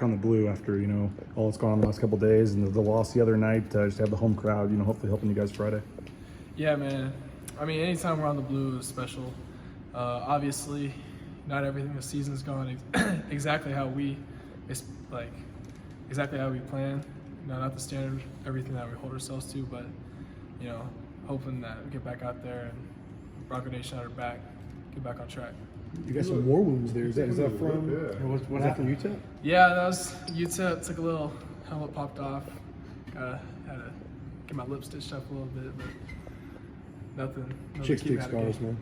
on the blue after, all that's gone on the last couple of days and the loss the other night, just to have the home crowd, hopefully helping you guys Friday. Yeah, man. I mean, anytime we're on the blue is special. Obviously, not everything this season's gone exactly how we plan. Not the standard, everything that we hold ourselves to, but hoping that we get back out there and Bronco Nation at our back, get back on track. You got some more wounds there. Is that from what happened? UTEP? Yeah, that was UTEP. Took a little helmet popped off. Had to get my lip stitched up a little bit, but nothing. Chicks take scars, man.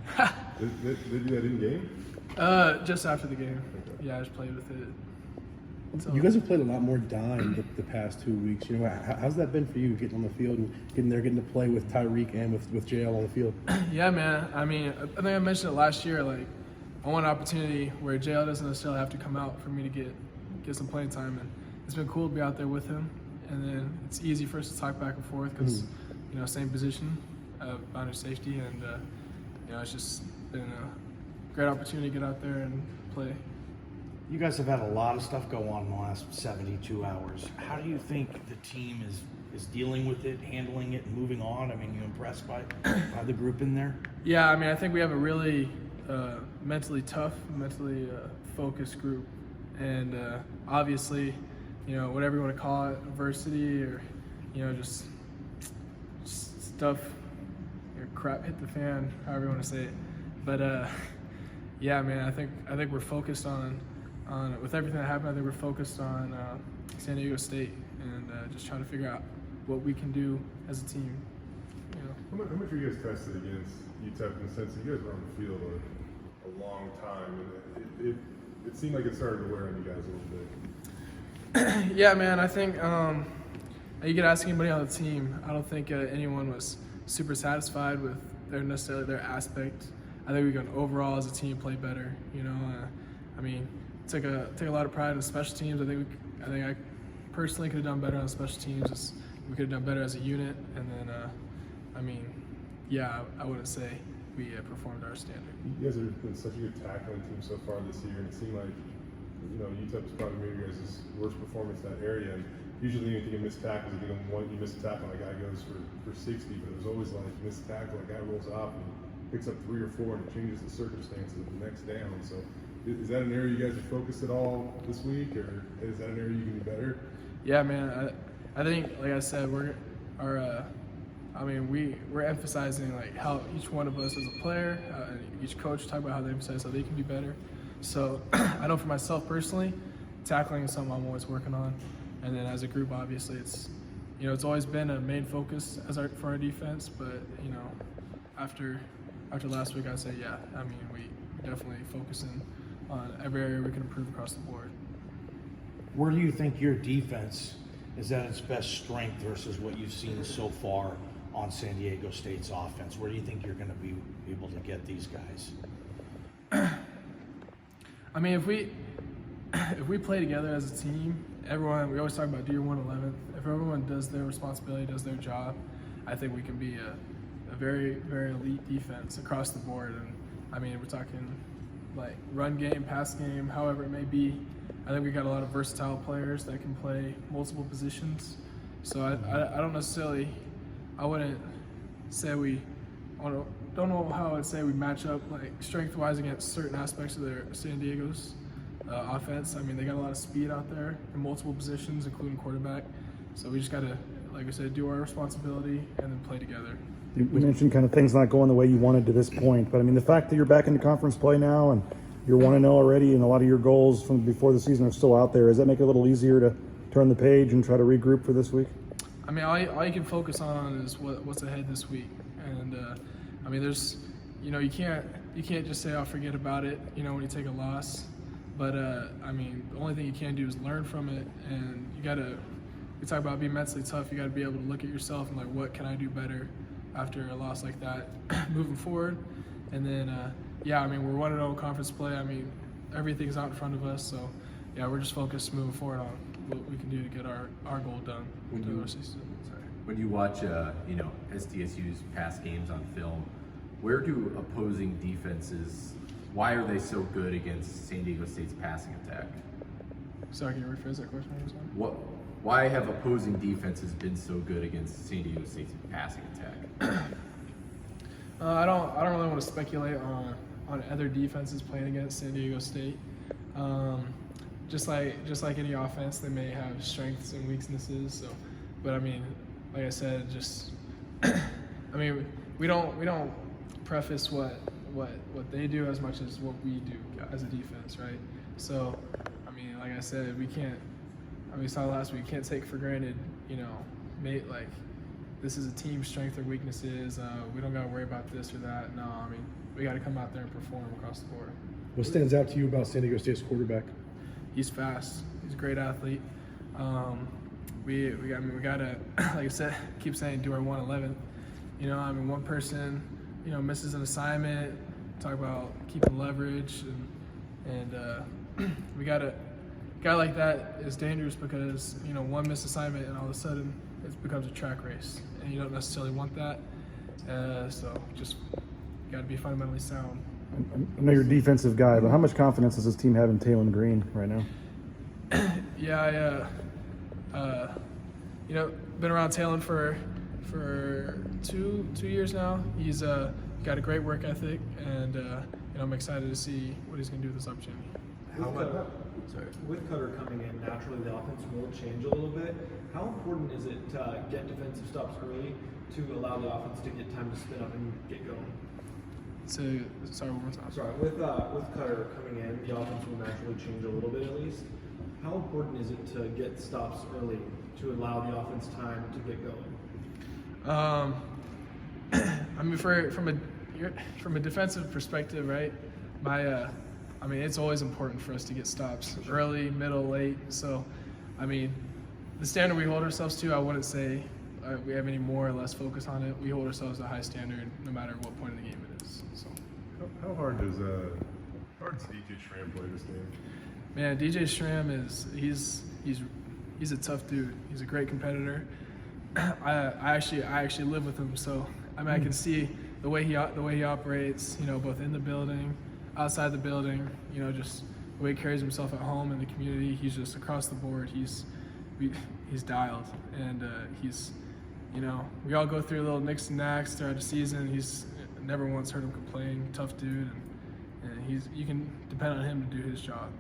Did you do that in game? Just after the game. Yeah, I just played with it. So, you guys have played a lot more dime the past 2 weeks. How's that been for you, getting on the field and getting to play with Tyreek and with JL on the field? Yeah, man. I mean, I think I mentioned it last year. I want an opportunity where JL doesn't necessarily have to come out for me to get some playing time, and it's been cool to be out there with him. And then it's easy for us to talk back and forth because same position, boundary safety, and it's just been a great opportunity to get out there and play. You guys have had a lot of stuff go on in the last 72 hours. How do you think the team is dealing with it, handling it, and moving on? I mean, you impressed by the group in there? Yeah, I mean, I think we have a really mentally tough, mentally focused group. And obviously, whatever you want to call it, adversity or, just stuff, crap hit the fan, however you want to say it. But yeah, man, I think we're focused on with everything that happened. I think we're focused on San Diego State and just trying to figure out what we can do as a team. How much were you guys tested against UTEP in the sense that you guys were on the field a long time, and it seemed like it started to wear on you guys a little bit? Yeah, man, I think you could ask anybody on the team. I don't think anyone was super satisfied with their aspect. I think we can overall as a team play better. I mean, take a lot of pride in special teams. I think I personally could have done better on special teams. We could have done better as a unit, and then I wouldn't say we performed our standard. You guys have been such a good tackling team so far this year, and it seemed like UTEP's probably maybe your guys' worst performance in that area. And usually, when you think of missed tackles, you miss a tackle, and a guy goes for 60, but it was always like missed tackle, a guy rolls off and picks up 3 or 4, and it changes the circumstances of the next down. So, is that an area you guys are focused at all this week, or is that an area you can do better? Yeah, man. I think, like I said, we're emphasizing how each one of us as a player, and each coach talk about how they emphasize how they can be better. So I know for myself personally, tackling is something I'm always working on, and then as a group, obviously, it's always been a main focus for our defense. But after last week, I'd say we definitely focusing on every area we can improve across the board. Where do you think your defense is at its best strength versus what you've seen so far on San Diego State's offense? Where do you think you're going to be able to get these guys? I mean, if we play together as a team, we always talk about do your 111th. If everyone does their responsibility, does their job, I think we can be a very, very elite defense across the board. And I mean, we're talking run game, pass game, however it may be. I think we got a lot of versatile players that can play multiple positions. So I don't necessarily, I wouldn't say don't know how I'd say we match up strength-wise against certain aspects of their San Diego's offense. I mean, they got a lot of speed out there in multiple positions, including quarterback. So we just got to, like I said, do our responsibility and then play together. You mentioned kind of things not going the way you wanted to this point, but I mean, the fact that you're back into conference play now and you're 1-0 already and a lot of your goals from before the season are still out there, does that make it a little easier to turn the page and try to regroup for this week? I mean, all you can focus on is what's ahead this week. And I mean, there's, you can't just say, "I'll forget about it," when you take a loss. But I mean, the only thing you can do is learn from it, and we talk about being mentally tough. You got to be able to look at yourself and what can I do better after a loss like that, moving forward. And then I mean, we're 1-0 conference play. I mean, everything's out in front of us. So yeah, we're just focused moving forward on what we can do to get our goal done. When you watch, SDSU's past games on film, where do opposing defenses, why are they so good against San Diego State's passing attack? Sorry, can you rephrase that question? Why have opposing defenses been so good against San Diego State's passing attack? I don't really want to speculate on other defenses playing against San Diego State. Just like any offense, they may have strengths and weaknesses. So, but I mean, like I said, just I mean, we don't preface what they do as much as what we do as a defense, right? So, I mean, like I said, we can't. I mean, we saw last week. We can't take for granted, like this is a team strength or weaknesses. We don't got to worry about this or that. No, I mean, we got to come out there and perform across the board. What stands out to you about San Diego State's quarterback? He's fast. He's a great athlete. We got to, like I said, keep saying do our 111. One person, misses an assignment. Talk about keeping leverage, and we got to. Guy like that is dangerous because one missed assignment and all of a sudden it becomes a track race, and you don't necessarily want that. So just got to be fundamentally sound. I know you're a defensive guy, but how much confidence does this team have in Taylon Green right now? Yeah, been around Taylon for 2 years now. He's got a great work ethic, and I'm excited to see what he's going to do with this opportunity. With Cutter coming in, naturally the offense will change a little bit. How important is it to get defensive stops early to allow the offense to get time to spin up and get going? So, sorry, one more time. Sorry, with Cutter coming in, the offense will naturally change a little bit at least. How important is it to get stops early to allow the offense time to get going? I mean, from a defensive perspective, right? It's always important for us to get stops early, middle, late. So, I mean, the standard we hold ourselves to, I wouldn't say we have any more or less focus on it. We hold ourselves to a high standard no matter what point of the game it is. So, How hard does DJ Schramm play this game? man, DJ Schramm he's a tough dude. He's a great competitor. I actually live with him, so I can see the way he operates. Both in the building, outside the building. Just the way he carries himself at home in the community. He's just across the board. He's dialed, and we all go through little nicks and knacks throughout the season. He's never once heard him complain. Tough dude, and you can depend on him to do his job.